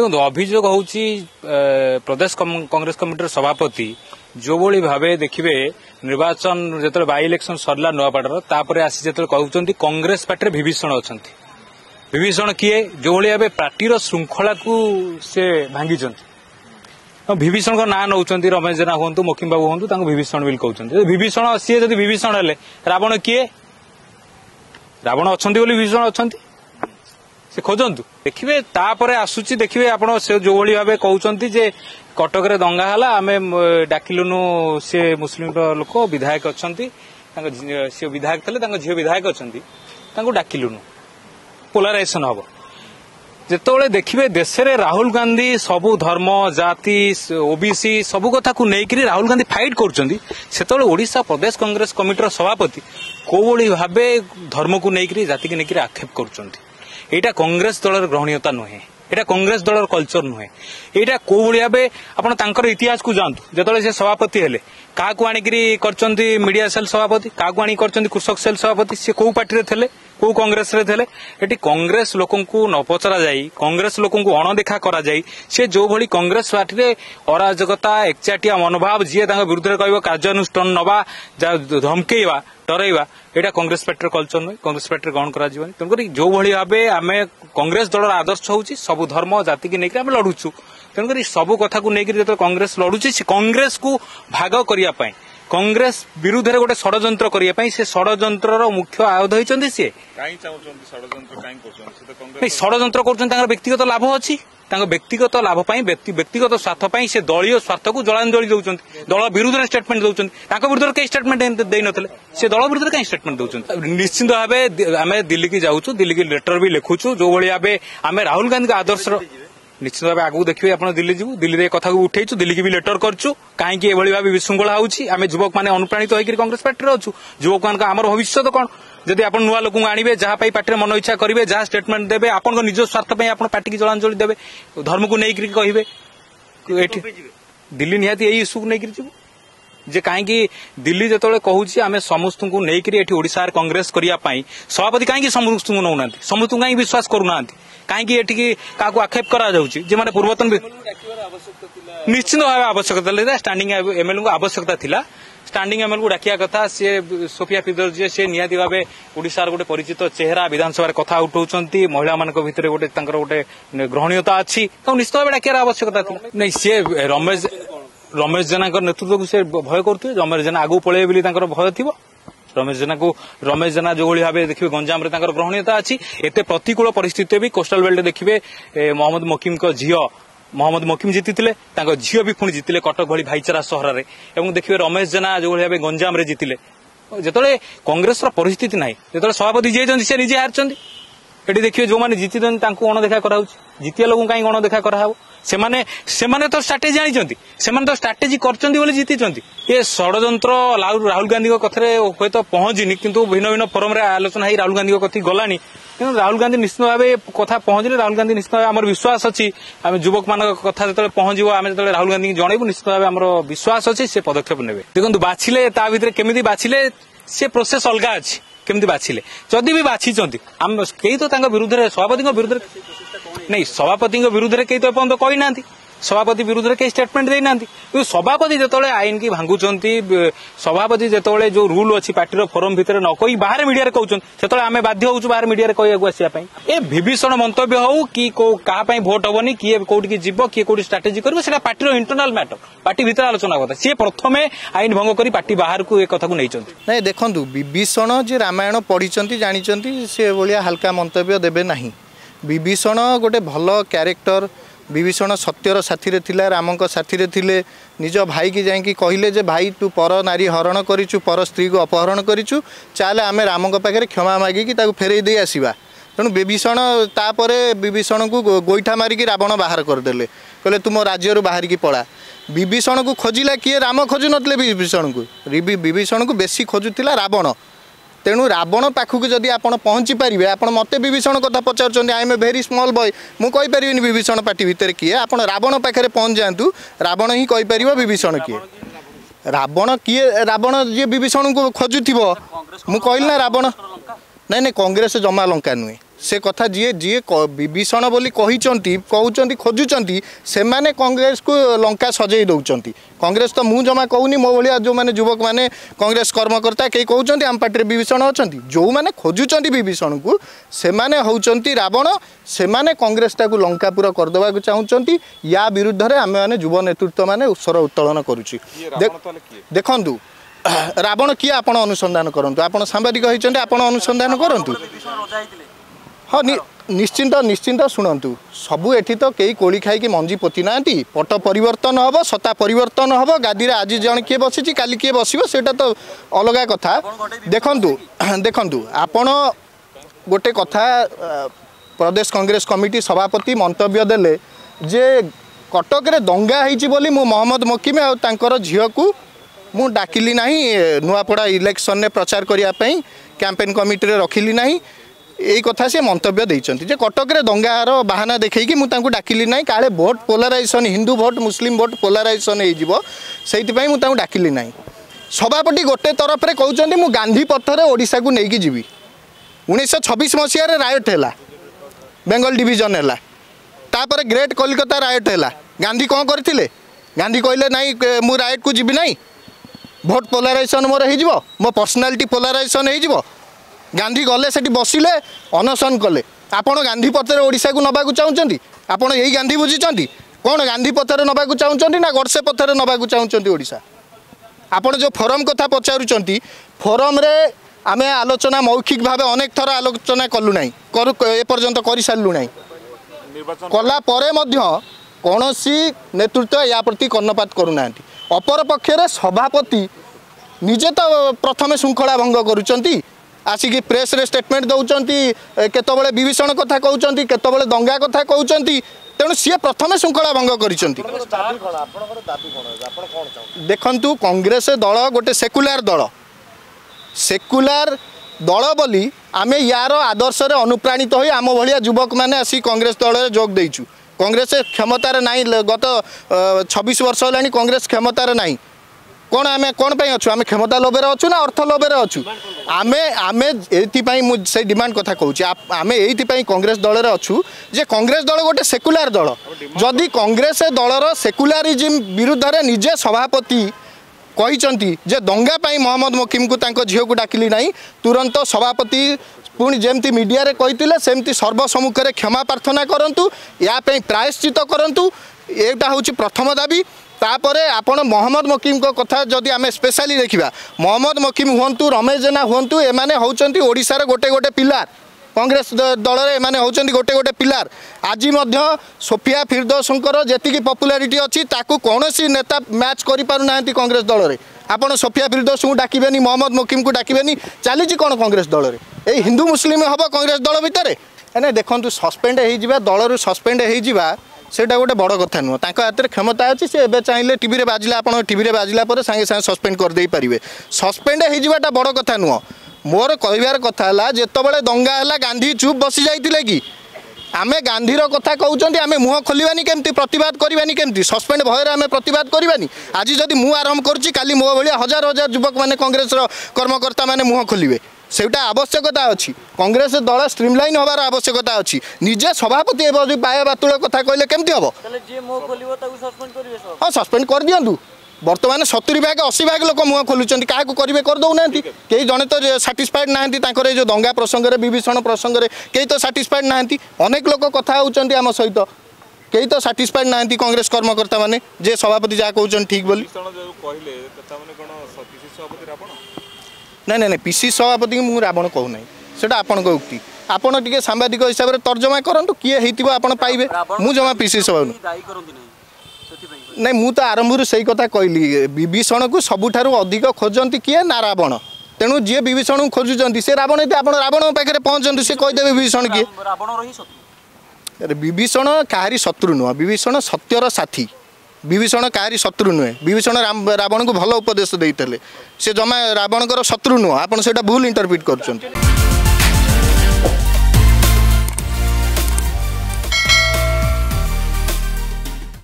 देखो अभियोग होउची प्रदेश कांग्रेस कमिटी सभापति जो भली भावे देखिए निर्वाचन जो बाई इलेक्शन सरला नुआपाड़र तापर आसी जो कहते कांग्रेस पार्टी विभीषण अच्छा विभीषण किए जो भाई भाव पार्टीर श्रृंखला को से भांगी विभीषण का ना नौ रमेश जेना हूँ मोकिम बाबू हूँ विभीषण बोली कहते विभीषण सी जब विभीषण हेले रावण किए रावण अच्छा विभीषण अच्छा से खोजतु देखिए तापर आसूची देखिए आप जो भाई भाव कहते जे कटक रे दंगा है आम डाकिलुनु सी मुस्लिम लोक विधायक अच्छा सी विधायक थे झील विधायक अच्छा डाकिलुनु पोलाराइजेशन हम जिते देखिए देश में राहुल गांधी सबू धर्म जाति ओबीसी सबू कथा को लेकिन राहुल गांधी फाइट कर ओडिशा प्रदेश कांग्रेस कमिटी सभापति कौ भाव धर्म को लेकिन जाति को लेकिन आक्षेप कर कांग्रेस दल ग्रहणीयता नुहे एटा कांग्रेस दल कल्चर नुहे एटा कौ भाव आप इतिहास को जातु जो से सभापति हेले क्या आनिकी मीडिया सेल सभापति क्या आनी कृषक सेल सभापति सी कौ पार्टी थे कौ कांग्रेस रे थे एटी कांग्रेस लोक न पचरा जाई कांग्रेस लोक अणदेखा करा जाई से जो भली कांग्रेस पार्टी रे अराजकता एकचाटिया मनोभाव जी विरुद्ध कह कार्यानुष्ठान नवा धमकेवा डरइवा एटा कांग्रेस पार्टी कल्चर नुहे कांग्रेस पार्टी ग्रहण करा तेणुक जो भली भाव आम कांग्रेस दल आदर्श होची सबु धर्म जाति की लेकिन आम लड़ुचु तेणुक सबु कथा को लेकिन जो कांग्रेस लड़ुची कांग्रेस को भाग करने कांग्रेस विरुद्ध रे गोटे षड्यंत्र करने से षड्यंत्र मुख्य आयुध होती सी षड्यंत्र कर व्यक्तिगत लाभ अच्छी व्यक्तिगत लाभ व्यक्तिगत स्वार्थ से दलीय स्वार्थ को जलांजलि दौरान दल विरुद्ध में स्टेटमेंट दौरान विरुद्ध कई स्टेटमेंट दे नथिले से दल विरुद्ध कई स्टेटमेंट दौरान निश्चित भाव आम दिल्ली की जाऊँ दिल्ली की लेटर भी लिखुचु जो भाव आम राहुल गांधी आदर्श निश्चित भाव आगू देखिए आप दिल्ली जीवु दिल्ली कथा को उठेचु दिल्ली की भी लेटर करछु कहीं एभली भाव विशृंखला होउछि आम युवक मैंने अनुप्राणित होकर कांग्रेस पार्टी अच्छु युवक मान आमर भविष्य कौन जदि आप नुआ लोक आनिबे जहाँ पार्टी मन इच्छा करेंगे जहाँ स्टेटमेंट देवे आप निज स्वार्थ आप पार्टी की जलांजलि देवे धर्म को लेकर कहे दिल्ली निहाती यही इश्यू को लेकर जीवु जे कहीं दिल्ली जो कहूँ आम समस्त को लेकर ओडिशा कांग्रेस करने सभापति कहीं समस्त को नौना समस्त कहीं विश्वास करूना कहीं क्या आक्षेप करा पूर्वतन निश्चित भाव आवश्यकता स्टैंडिंग एमएलए को आवश्यकता थिला स्टैंडिंग एमएलए को डाकिया कथा सी सोफिया फिदर जी सी निहाती भाव ओडिशार गोटे परिचित चेहरा विधानसभा कथा उठाउछंती महिला मान भितर गोटे गोटे ग्रहणीयता अच्छी तो निश्चित भाव डाकियार आवश्यकता थिला नहीं सी रमेश जेना नेतृत्व को से भय करते रमेश जेना आगू पलैबे बोली भय थी रमेश जेना जो भाव देखिए गंजाम ग्रहणीयता अच्छी एत प्रतिकूल परिस्थिति भी कोस्टाल बेल्ट देखिए मोहम्मद मोकिम झील मोहम्मद मोकिम जीति झील भी पुणी जीतिले कटक भली भाईचारा सहर में देखिए रमेश जेना जो भाव गंजाम रे जीतिले जिते कांग्रेस परिस्थिति ना जो सभापति जी सी निजे हारचंदी एटी देखिए जो मैंने जीति अणदेखा कराऊँ जीतिया लोक कहीं अणदेखा कराव से तो स्ट्राटेजी आनी तो स्ट्राटेजी कर जीति ये षड्यंत्र राहुल गांधी कथा हे तो पहुंचनी किंतु भिन्न भिन्न फोरम आलोचना ही राहुल गांधी कथी गलानी कि राहुल गांधी निश्चित भाव कथा पहुंचले राहुल गांधी निश्चित भाव आम विश्वास अच्छी आम युवक मान कथा जो पहुंचो आम जो राहुल गांधी जनइबू निश्चित भाव आम विश्वास अच्छी से पदक्षेप ने देखो बाछिले ता भीतर केमी बाछिले से प्रोसेस अलग अच्छी केमती बाछिले जदि भी बाछी कई तो विरुद्ध सभापति विरुद्ध नहीं सभापति विरुद्ध में कई तो एपर्यंत कही ना सभापति विरुद्ध में कई स्टेटमेंट देना सभापति जो आईन की भांगुंट सभापति जो जो रूल अच्छी पार्टी फोरम भितर न कही बाहर मीडिया कहते आम बाध्य हो बाहर मीडिया कहू आसवाई ए विभीषण मंतव्य हो कि क्या भोट हेनी किए कौटी जीव किए कौटी स्ट्राटेजी कर पार्टी इंटरनाल मैटर पार्टी भितर आलोचना कथा सी प्रथम आईन भंग कर पार्टी बाहर को कथा को नहीं देखु विभीषण जी रामायण पढ़ी जानते से भाया हल्का मंतव्य देवे ना विभीषण गोटे भल क्यारेक्टर विभीषण सत्यर साथी थिला रामक साथी थिले निज भाई की जाइकी कहले जे भाई तू पर नारी हरण करिचु पर स्त्री को अपहरण करिचु चाले आमे रामक पाखे क्षमा मागिकी ताकू फेरई दे आसीबा तेणु विभीषण तापर विभीषण को गोईठा मारिकी रावण बाहर करदेले कहले तुम राज्य बाहर की पड़ा विभीषण को खोजिला किए राम खोजु नथिले विभीषण को बेसी खोजुला रावण तेणु रावण पाखक जदि आप पहुँची पारे आप मत विभीषण कथा पचार I am a very small boy मुझे पारि विभीषण पार्टी भितर किए आप रावण पाखे पहुँच जातु रावण ही कहीपर विभीषण किए रावण जी विभीषण को खोजुव मुझे कहली ना रावण नहीं कांग्रेस जमा लंका नुहे से कथा जी जी विभीषण बोली कहते खोजुंट से माने कांग्रेस को लंका सजई दौरान कांग्रेस तो मुझे जमा कहूनी मो भाया जो मैंने युवक मैंने कांग्रेस कर्मकर्ता कई कहते आम पार्टी विभीषण अच्छा जो मैंने खोजुंट विभीषण को से माने होउचंती रावण से माने कांग्रेस टाक लंकापुर करदेवा चाहूँगी या विरुद्ध में आम मैंने युव नेतृत्व मैंने स्वर उत्तोलन करुच्ची देखु रावण किए आप अनुसंधान करूँ आप सांबादिक होती आप अनुसंधान करूँ हाँ निश्चिंत निश्चिंत शुणु सबू एठी तो कई कोली खाई मंजी पोती ना पट परिवर्तन हम सत्ता परिवर्तन हम गादी आज जन किए बसी काली किए बस तो अलग कथा देखु देखु आपण गोटे कथा प्रदेश कांग्रेस कमिटी सभापति मंतव्य देले जे कटक रे दंगा होईची बोली मु मोहम्मद मकीम और झील को मु डाकिली ना नुआपड़ा इलेक्शन में प्रचार करने कैंपेन कमिटी रे रखिली ना यही कथा से मंतव्य देइचंती जे कटक रे दंगार बाहाना देखैकी मु तांको डाकिली ना काले भोट पोलाराइजेशन हिंदू भोट मुस्लिम भोट पोलाराइजेशन हो से मुझे डाकिली ना सभापति गोटे तरफ रे कहउचंती मु गांधी पथरे ओडिशा को लेकिन जीवी 1926 मसीह रायट है बेंगल डिवीजन है तापर ग्रेट कलिकता रायट है गांधी कौन करथिले गांधी कहले नाई मु रायट को जीवी ना भोट पोलाराइजेशन मोर हो मो पर्सनालीटी पोलाराइजेशन हो गांधी गले से बसिले अनशन कले आपण गांधी पथरे ओडिशा को नबा चाहूँगी आपण यही गांधी बुझीचंती कौन गांधी पथरे नबा चाहूँगी ना गडसे पथरे नबा चाहूँगी ओडिशा आपण जो फोरम कथा पचारुचंती फोरम रे आमे आलोचना मौखिक भाव अनेक थर आलोचना कलु ना एपर्यंत कर सारू ना कला कौनसी नेतृत्व या प्रति कर्णपात करूना अपर पक्षरे सभापति निजे तो प्रथम श्रृंखला भंग करुचंती आसिकी प्रेस रे स्टेटमेंट दौरान केतबले विभीषण कथा कहते केतबले दंगा कथा कहते तेणु सी प्रथम श्रृंखला भंग करिसेंती देखंतु कांग्रेस दल गोटे सेकुलार दल बोली आमे यार आदर्श रे अनुप्राणित होई आम भलिया युवक माने आसी कांग्रेस दल रे जोग देइछु कांग्रेस क्षमतार नाई गत 26 वर्ष होलानी कांग्रेस क्षमतार नाई कौन आम कौन पे अच्छु आम क्षमता लोभे अच्छु ना अर्थ लोभे अच्छु आमे आमे से डिमांड कथा कहूँ आम ये कांग्रेस दल अच्छु जे कांग्रेस दल गोटे सेकुलार दल जदि कांग्रेस दलर सेकुलारिज्म विरुद्ध रे निजे सभापति कहते जे दंगा पाई मोहम्मद मकीम को झील को डाकिली ना तुरंत सभापति पुणी जमती मीडिया रे कहते सेमती सर्वसम्मुख में क्षमा प्रार्थना करंतु या प्रायश्चित करंतु एटा हूँ प्रथम दाबी तापरे आपण मोहम्मद मकीम को कथा जदि आम स्पेशली देखा मोहम्मद मकीम हुंतु रमेश जेना हुंतु एमाने होउचंती ओडिशार गोटे गोटे पिलार कांग्रेस दल रे एमाने होउचंती गोटे गोटे पिलार आज मध्य सोफिया फिरदौसंकर जेतिकी पॉपुलारिटी अच्छी ताकू कौनसी नेता मैच करि पारु नाहंती कांग्रेस दल रे आपण सोफिया फिरदौस को डाकिबेनी मोहम्मद मकीम को डाकिबेनी चलीची कौन कांग्रेस दल रे ए हिंदू मुस्लिम हम कांग्रेस दल भितर एने देखंतु सस्पेंड हो जिबा दल रु सस्पेंड हो जिबा सेटा गोटे बड़ कथा नुह हाथ में क्षमता अच्छी से एवं चाहिए टीवी रे बाजिला आप टीवी रे बाजिला पर सांगे सांगे सस्पेंड करदे पारे सस्पेंड होटा बड़ कथा नुह मोर कहबार कथा है जितेबाला दंगा है गांधी चुप बसी जाते कि आमे गांधीर कथा कहते आमे मुह खोलवानी केमती प्रतिवाद करवानी केमती सस्पेंड भयर आमे प्रतिवाद करवानी आज जदि मु आरंभ करुच्ची काली मो भाया हजार हजार युवक मैंने कांग्रेस कर्मकर्ता मैंने मुह खोलिए सेटा आवश्यकता अच्छी कांग्रेस दल स्ट्रीमलाइन होबार आवश्यकता अच्छी निजे सभापति पाया बातुल कथा कहले केमती हम हाँ सस्पेंड कर दिंतु बर्तमान 70 भाग 80 भाग लोक मुह खोलुंट क्या करेंगे करदौना कई जड़े तो साटिस्फाइड ना जो दंगा प्रसंग में विभीषण प्रसंग में कई तो साटिस्फाइड ना अनेक लोक कथा होती आम सहित कई तो साटिस्फाइड ना कांग्रेस कर्मकर्ता मैंने जे सभापति जहाँ कहते ठीक बोली ना ना पीसी सभापति मुझे रावण कहूना सेटा आपण उक्ति आपण टे सांबादिक हिसाब से तर्जमा करूँ किए होती पाइबे मु जमा पीसी सभापति नहीं मु तो आरंभ से कथा कहली विभीषण को सबुठारु अधिक खोजती किए ना रावण तेणु जी विभीषण को खोजुंट से रावण ये आप रावण पाखे पहुँचते सी कहीदेवे विभीषण किए विभीषण काहारी शत्रु नुह विभीषण सत्यर साथी विभीषण काहारी शत्रु नुहे विभीषण रावण को भल उपदेश देते से जमा रावणकर शत्रु नुह आप भूल इंटरप्रिट कर